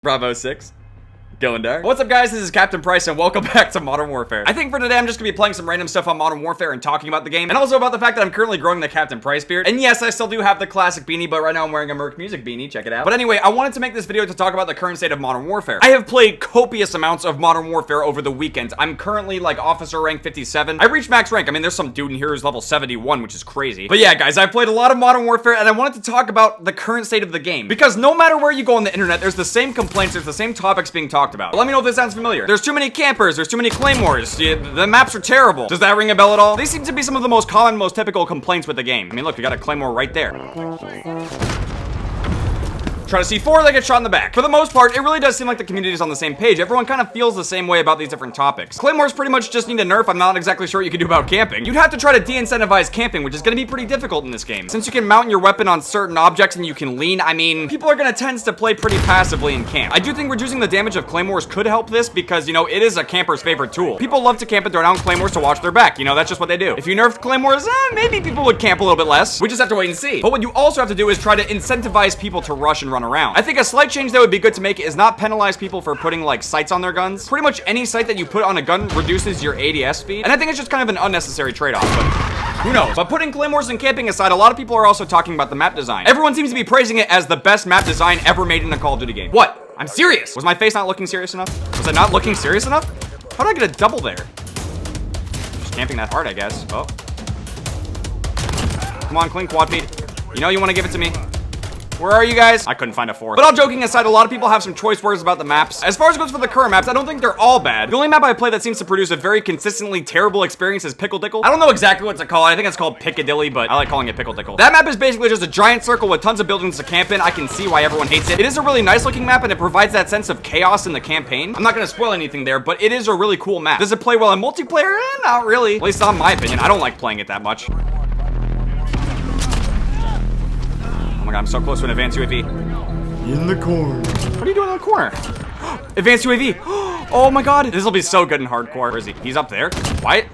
Bravo 6. Going dark. What's up, guys? This is Captain Price, and welcome back to Modern Warfare. I think for today, I'm just gonna be playing some random stuff on Modern Warfare and talking about the game, and also about the fact that I'm currently growing the Captain Price beard. And yes, I still do have the classic beanie, but right now I'm wearing a Merc Music beanie. Check it out. But anyway, I wanted to make this video to talk about the current state of Modern Warfare. I have played copious amounts of Modern Warfare over the weekend. I'm currently like officer rank 57. I reached max rank. I mean, there's some dude in here who's level 71, which is crazy. But yeah, guys, I've played a lot of Modern Warfare, and I wanted to talk about the current state of the game, because no matter where you go on the internet, there's the same complaints, there's the same topics being talked about. But let me know if this sounds familiar. There's too many campers, there's too many Claymores, the maps are terrible. Does that ring a bell at all? These seem to be some of the most common, most typical complaints with the game. I mean, look, we got a Claymore right there. Try to see four, they get shot in the back. For the most part, it really does seem like the community is on the same page. Everyone kind of feels the same way about these different topics. Claymores pretty much just need a nerf. I'm not exactly sure what you can do about camping. You'd have to try to de-incentivize camping, which is going to be pretty difficult in this game. Since you can mount your weapon on certain objects and you can lean, I mean, people are going to tend to play pretty passively in camp. I do think reducing the damage of Claymores could help this because, you know, it is a camper's favorite tool. People love to camp and throw down Claymores to watch their back. You know, that's just what they do. If you nerfed Claymores, maybe people would camp a little bit less. We just have to wait and see. But what you also have to do is try to incentivize people to rush and run around. I think a slight change that would be good to make is not penalize people for putting like sights on their guns. Pretty much any sight that you put on a gun reduces your ADS speed, and I think it's just kind of an unnecessary trade-off, but who knows? But putting Claymores and camping aside, a lot of people are also talking about the map design. Everyone seems to be praising it as the best map design ever made in a Call of Duty game. What? I'm serious. Was my face not looking serious enough? Was I not looking serious enough? How did I get a double there? Just camping that hard, I guess. Oh. Come on, clean quad feed. You know you want to give it to me. Where are you guys? I couldn't find a fourth. But all joking aside, a lot of people have some choice words about the maps. As far as goes for the current maps, I don't think they're all bad. The only map I play that seems to produce a very consistently terrible experience is Pickle Dickle. I don't know exactly what to call it. I think it's called Piccadilly, but I like calling it Pickle Dickle. That map is basically just a giant circle with tons of buildings to camp in. I can see why everyone hates it. It is a really nice looking map, and it provides that sense of chaos in the campaign. I'm not gonna spoil anything there, but it is a really cool map. Does it play well in multiplayer? Not really. At least not in my opinion. I don't like playing it that much. Oh my god, I'm so close to an advanced UAV. In the corner. What are you doing in the corner? Advanced UAV. Oh my god. This will be so good in hardcore. Where is he? He's up there. What?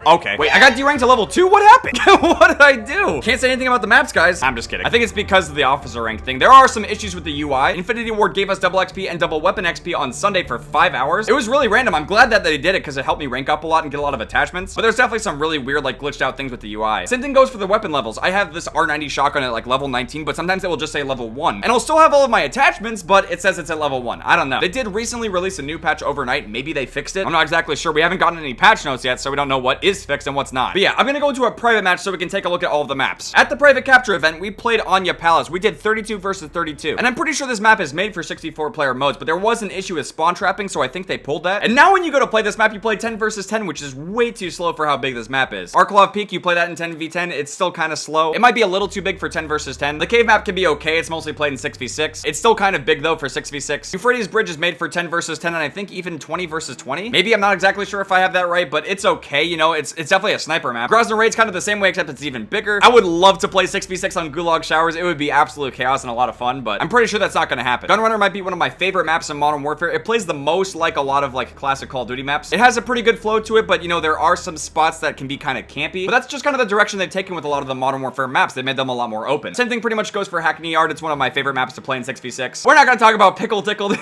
Okay. Wait, I got deranked to level 2? What happened? What did I do? Can't say anything about the maps, guys. I'm just kidding. I think it's because of the officer rank thing. There are some issues with the UI. Infinity Ward gave us double XP and double weapon XP on Sunday for 5 hours. It was really random. I'm glad that they did it because it helped me rank up a lot and get a lot of attachments. But there's definitely some really weird, like, glitched out things with the UI. Same thing goes for the weapon levels. I have this R90 shotgun at like level 19, but sometimes it will just say level 1. And I'll still have all of my attachments, but it says it's at level 1. I don't know. They did recently release a new patch overnight. Maybe they fixed it. I'm not exactly sure. We haven't gotten any patch notes yet, so we don't know what is fixed and what's not. But yeah, I'm gonna go into a private match so we can take a look at all of the maps. At the private capture event, we played Anya Palace. We did 32 versus 32. And I'm pretty sure this map is made for 64 player modes, but there was an issue with spawn trapping, so I think they pulled that. And now when you go to play this map, you play 10 versus 10, which is way too slow for how big this map is. Arklov Peak, you play that in 10v10, it's still kind of slow. It might be a little too big for 10 versus 10. The cave map can be okay, it's mostly played in 6v6. It's still kind of big though for 6v6. Euphrates Bridge is made for 10 versus 10, and I think even 20 versus 20. Maybe, I'm not exactly sure if I have that right, but it's okay, you know, it's definitely a sniper map. Grozny Raid's kind of the same way, except it's even bigger. I would love to play 6v6 on Gulag Showers. It would be absolute chaos and a lot of fun, but I'm pretty sure that's not going to happen. Gunrunner might be one of my favorite maps in Modern Warfare. It plays the most like a lot of like classic Call of Duty maps. It has a pretty good flow to it, but you know, there are some spots that can be kind of campy, but that's just kind of the direction they've taken with a lot of the Modern Warfare maps. They made them a lot more open. Same thing pretty much goes for Hackney Yard. It's one of my favorite maps to play in 6v6. We're not going to talk about Pickle Dickle.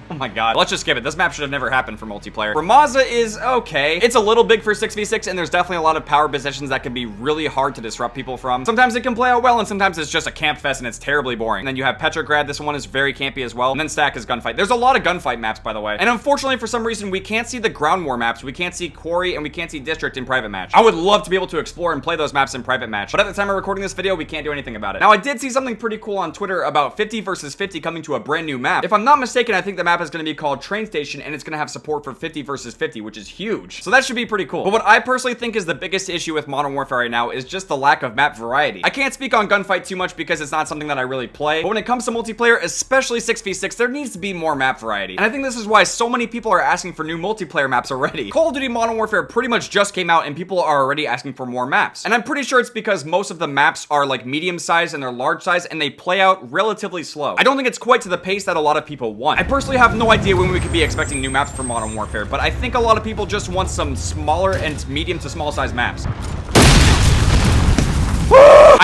Oh my god. Let's just skip it. This map should have never happened for multiplayer. Ramaza is okay. It's a little big for 6v6, and there's definitely a lot of power positions that can be really hard to disrupt people from. Sometimes it can play out well, and sometimes it's just a camp fest, and it's terribly boring. And then you have Petrograd. This one is very campy as well. And then Stack is Gunfight. There's a lot of gunfight maps, by the way. And unfortunately, for some reason, we can't see the ground war maps. We can't see Quarry, and we can't see District in private match. I would love to be able to explore and play those maps in private match, but at the time of recording this video, we can't do anything about it. Now, I did see something pretty cool on Twitter about 50 versus 50 coming to a brand new map. If I'm not mistaken, I think the map is going to be called Train Station, and it's gonna have support for 50 versus 50, which is huge. So that should be pretty cool. But what I personally think is the biggest issue with Modern Warfare right now is just the lack of map variety. I can't speak on Gunfight too much because it's not something that I really play, but when it comes to multiplayer, especially 6v6, there needs to be more map variety. And I think this is why so many people are asking for new multiplayer maps already. Call of Duty Modern Warfare pretty much just came out, and people are already asking for more maps. And I'm pretty sure it's because most of the maps are like medium size and they're large size, and they play out relatively slow. I don't think it's quite to the pace that a lot of people want. I personally have no idea when we could be expecting new maps for Modern Warfare, but I think a lot of people just want some smaller and medium to small size maps.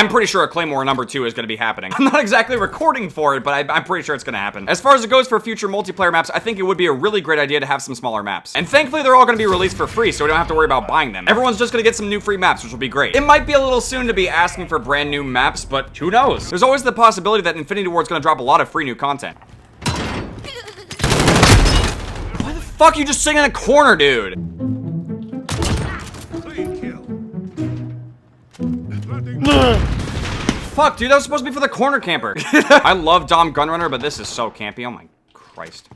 I'm pretty sure a Claymore number 2 is going to be happening. I'm not exactly recording for it, but I'm pretty sure it's going to happen. As far as it goes for future multiplayer maps, I think it would be a really great idea to have some smaller maps. And thankfully, they're all going to be released for free, so we don't have to worry about buying them. Everyone's just going to get some new free maps, which will be great. It might be a little soon to be asking for brand new maps, but who knows? There's always the possibility that Infinity Ward's going to drop a lot of free new content. Why the fuck are you just sitting in a corner, dude? Fuck, dude, that was supposed to be for the corner camper. I love Dom Gunrunner, but this is so campy. Oh my Christ.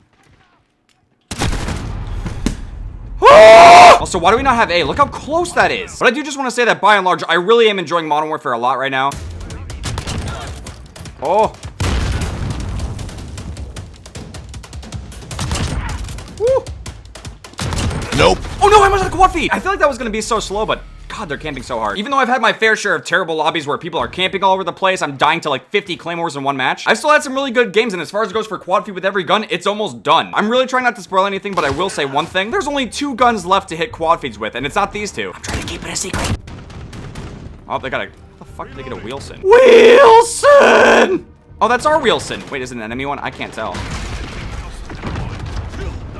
Also, why do we not have A? Look how close that is. But I do just want to say that by and large, I really am enjoying Modern Warfare a lot right now. Oh. Woo. Nope. Oh no, I almost had a quad feed. I feel like that was going to be so slow, but God, they're camping so hard. Even though I've had my fair share of terrible lobbies where people are camping all over the place, I'm dying to like 50 Claymores in one match. I've still had some really good games, and as far as it goes for quad feed with every gun, it's almost done. I'm really trying not to spoil anything, but I will say one thing. There's only 2 guns left to hit quad feeds with, and it's not these 2. I'm trying to keep it a secret. Oh, they got a... How the fuck did they get a Wilson? Wilson! Oh, that's our Wilson. Wait, is it an enemy one? I can't tell.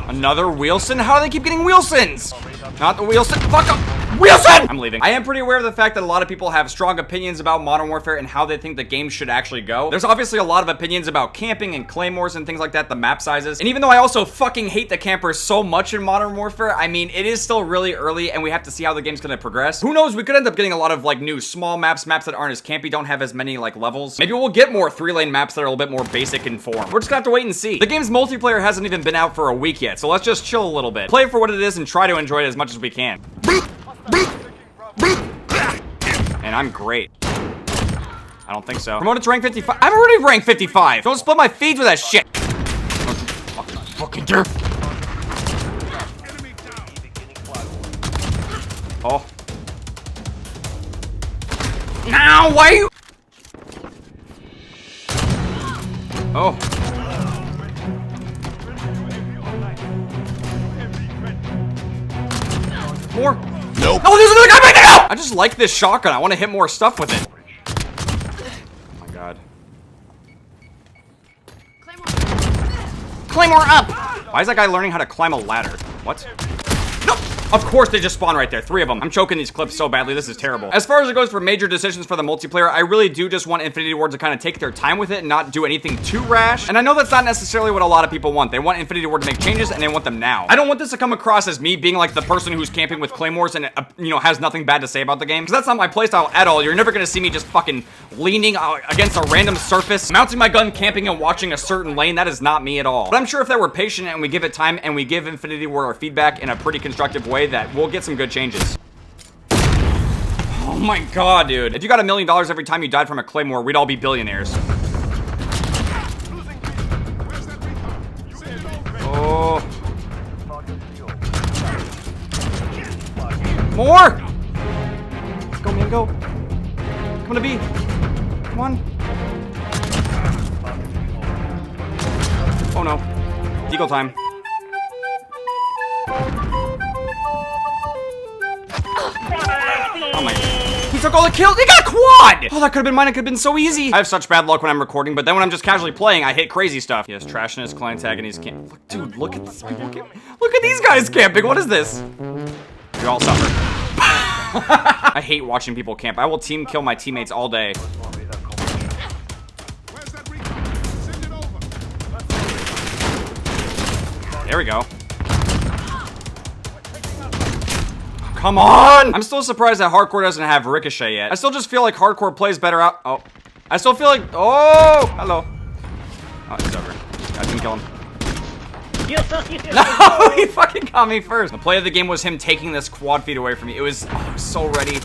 Another Wilson? How do they keep getting Wilsons? Not the Wilson. Fuck up. Wilson! I'm leaving. I am pretty aware of the fact that a lot of people have strong opinions about Modern Warfare and how they think the game should actually go. There's obviously a lot of opinions about camping and Claymores and things like that, the map sizes. And even though I also fucking hate the campers so much in Modern Warfare, I mean, it is still really early and we have to see how the game's gonna progress. Who knows, we could end up getting a lot of like new small maps that aren't as campy, don't have as many like levels. Maybe we'll get more 3-lane maps that are a little bit more basic in form. We're just gonna have to wait and see. The game's multiplayer hasn't even been out for a week yet, so let's just chill a little bit. Play it for what it is and try to enjoy it as much as we can. And I'm great. I don't think so. Promoted to rank 55. I'm already rank 55. Don't split my feeds with that shit. Don't you fucking dare. Oh. Now, why are you? Oh. More. Nope. Oh, there's another guy right now! I just like this shotgun. I want to hit more stuff with it. Oh my God. Claymore up! Why is that guy learning how to climb a ladder? What? Nope. Of course they just spawn right there. 3 of them. I'm choking these clips so badly. This is terrible. As far as it goes for major decisions for the multiplayer, I really do just want Infinity Ward to kind of take their time with it and not do anything too rash. And I know that's not necessarily what a lot of people want. They want Infinity Ward to make changes and they want them now. I don't want this to come across as me being like the person who's camping with Claymores and, you know, has nothing bad to say about the game. Because that's not my playstyle at all. You're never going to see me just fucking leaning against a random surface, mounting my gun, camping, and watching a certain lane. That is not me at all. But I'm sure if that we're patient and we give it time and we give Infinity Ward our feedback in a pretty constructive way, that we'll get some good changes. Oh my God, dude. If you got $1 million every time you died from a Claymore, we'd all be billionaires. Oh. More! Let's go, man, go. Come to B. Come on. Oh no. Deagle time. Oh my. He took all the kills. He got a quad! Oh, that could have been mine. It could have been so easy. I have such bad luck when I'm recording, but then when I'm just casually playing, I hit crazy stuff. He has trash in his clan tag and he's camping. Dude, look at this. Look at these guys camping. What is this? We all suffer. I hate watching people camp. I will team kill my teammates all day. There we go. Come on! I'm still surprised that Hardcore doesn't have Ricochet yet. I still just feel like Hardcore plays better out. Oh. I still feel like. Oh! Hello. Oh, it's over. I didn't kill him. No! He fucking got me first. The play of the game was him taking this quad feed away from me. It was. Oh, I was so ready.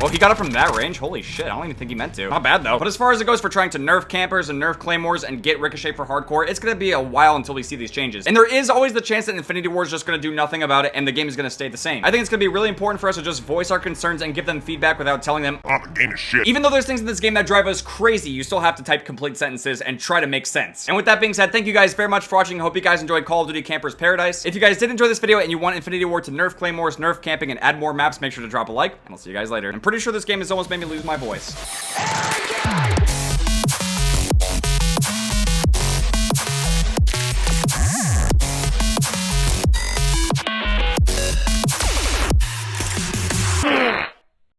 Well, he got it from that range. Holy shit, I don't even think he meant to. Not bad, though. But as far as it goes for trying to nerf campers and nerf Claymores and get Ricochet for Hardcore, it's gonna be a while until we see these changes. And there is always the chance that Infinity Ward is just gonna do nothing about it and the game is gonna stay the same. I think it's gonna be really important for us to just voice our concerns and give them feedback without telling them, oh, the game is shit. Even though there's things in this game that drive us crazy, you still have to type complete sentences and try to make sense. And with that being said, thank you guys very much for watching. I hope you guys enjoyed Call of Duty Campers Paradise. If you guys did enjoy this video and you want Infinity Ward to nerf Claymores, nerf camping, and add more maps, make sure to drop a like, and I'll see you guys later. And pretty pretty sure this game has almost made me lose my voice.